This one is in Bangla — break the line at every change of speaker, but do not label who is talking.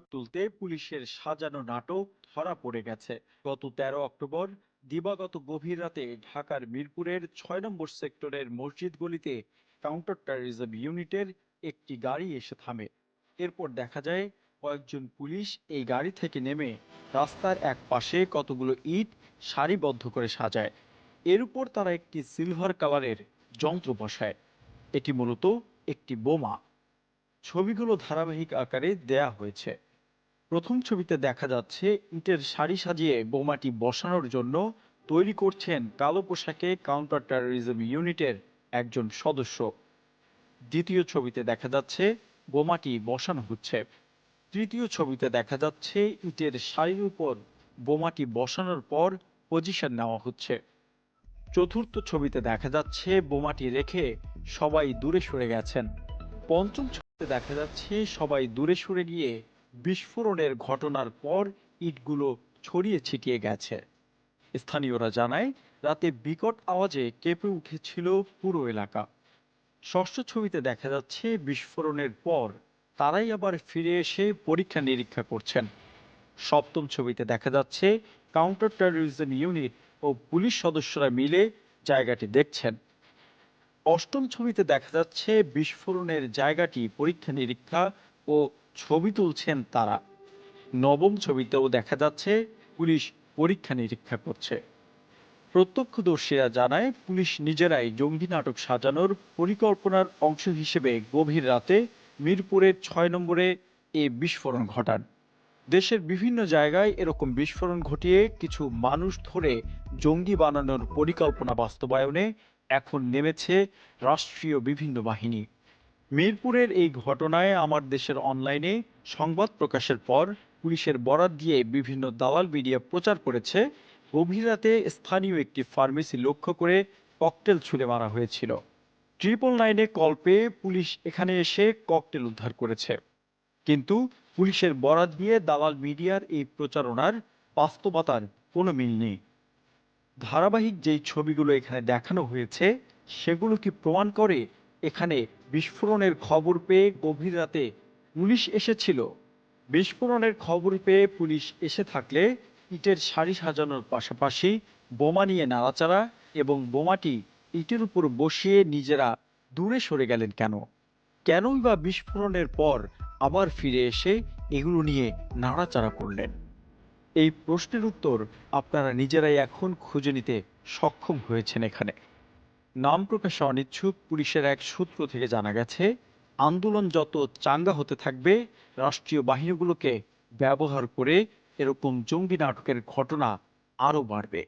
অভিযোগ তুলতে পুলিশের সাজানো নাটক ধরা পড়ে গেছে। গত 13 অক্টোবর দিবাগত গভীর রাতে ঢাকার মিরপুরের 6 নম্বর সেক্টরের মসজিদ গলিতে কাউন্টার টেররিজম ইউনিটের একটি গাড়ি এসে থামে। এরপর দেখা যায় কয়েকজন পুলিশ এই গাড়ি থেকে নেমে রাস্তার এক পাশে কতগুলো ইট সারিবদ্ধ করে সাজায়। এর উপর তারা একটি সিলভার কালারের যন্ত্র বসায়। এটি মূলত একটি বোমা। ছবিগুলো ধারাবাহিক আকারে দেয়া হয়েছে। প্রথম ছবিতে দেখা যাচ্ছে ইটের সারি সাজিয়ে বোমাটি বসানোর জন্য তৈরি করছেন কালো পোশাকে কাউন্টার টেররিজম ইউনিটের একজন সদস্য। দ্বিতীয় ছবিতে দেখা যাচ্ছে বোমাটি বসানো হচ্ছে। তৃতীয় ছবিতে দেখা যাচ্ছে ইটের সারির উপর বোমাটি বসানোর পর পজিশন নেওয়া হচ্ছে। চতুর্থ ছবিতে দেখা যাচ্ছে বোমাটি রেখে সবাই দূরে সরে গেছেন। পঞ্চম ছবিতে দেখা যাচ্ছে সবাই দূরে সরে গিয়ে বিস্ফোরণের ঘটনার পর ইটগুলো ছড়িয়ে ছিটিয়ে গেছে। স্থানীয়রা জানায় রাতে বিকট আওয়াজে কেঁপে উঠেছিল পুরো এলাকা। ষষ্ঠ ছবিতে দেখা যাচ্ছে বিস্ফোরণের পর তারাই আবার ফিরে এসে পরীক্ষা নিরীক্ষা করছেন। সপ্তম ছবিতে দেখা যাচ্ছে কাউন্টার টেররিজম ইউনিট ও পুলিশ সদস্যরা মিলে জায়গাটি দেখছেন। অষ্টম ছবিতে দেখা যাচ্ছে বিস্ফোরণের জায়গাটি পরীক্ষা নিরীক্ষা ও ছবি তুলছেন তারা। নবম ছবিতেও দেখা যাচ্ছে পুলিশ পরীক্ষা নিরীক্ষা করছে। প্রত্যক্ষদর্শীরা জানায় পুলিশ নিজেরাই জঙ্গি নাটক সাজানোর পরিকল্পনার অংশ হিসেবে গভীর রাতে মিরপুরের 6 নম্বরে এ বিস্ফোরণ ঘটান। দেশের বিভিন্ন জায়গায় এরকম বিস্ফোরণ ঘটিয়ে কিছু মানুষ ধরে জঙ্গি বানানোর পরিকল্পনা বাস্তবায়নে এখন নেমেছে রাষ্ট্রীয় বিভিন্ন বাহিনী। মিরপুরের এই ঘটনায় আমার দেশের অনলাইনে সংবাদ প্রকাশের পর পুলিশের বরাত দিয়ে বিভিন্ন দালাল মিডিয়া প্রচার করেছে গভীর রাতে স্থানীয় একটি ফার্মেসি লক্ষ্য করে ককটেল ছুড়ে মারা হয়েছিল। 999-এ কল পেয়ে পুলিশ এখানে এসে ককটেল উদ্ধার করেছে। কিন্তু পুলিশের বরাত দিয়ে দালাল মিডিয়ার এই প্রচারণার বাস্তবতার কোনো মিল নেই। ধারাবাহিক যেই ছবিগুলো এখানে দেখানো হয়েছে সেগুলো কি প্রমাণ করে এখানে বিস্ফোরণের খবর পেয়ে গভীর রাতে পুলিশ এসেছিল? বিস্ফোরণের খবর পেয়ে পুলিশ এসে থাকলে ইটের সারি সাজানোর পাশাপাশি বোমা নিয়ে নাড়াচাড়া এবং বোমাটি ইটের উপর বসিয়ে নিজেরা দূরে সরে গেলেন কেন? কেনই বা বিস্ফোরণের পর আবার ফিরে এসে এগুলো নিয়ে নাড়াচাড়া করলেন? এই প্রশ্নের উত্তর আপনারা নিজেরাই এখন খুঁজে নিতে সক্ষম হয়েছেন। এখানে নাম প্রকাশে অনিচ্ছুক পুলিশের এক সূত্র থেকে জানা গেছে, আন্দোলন যত চাঙ্গা হতে থাকবে রাষ্ট্রীয় বাহিনীগুলোকে ব্যবহার করে এরকম জঙ্গি নাটকের ঘটনা আরও বাড়বে।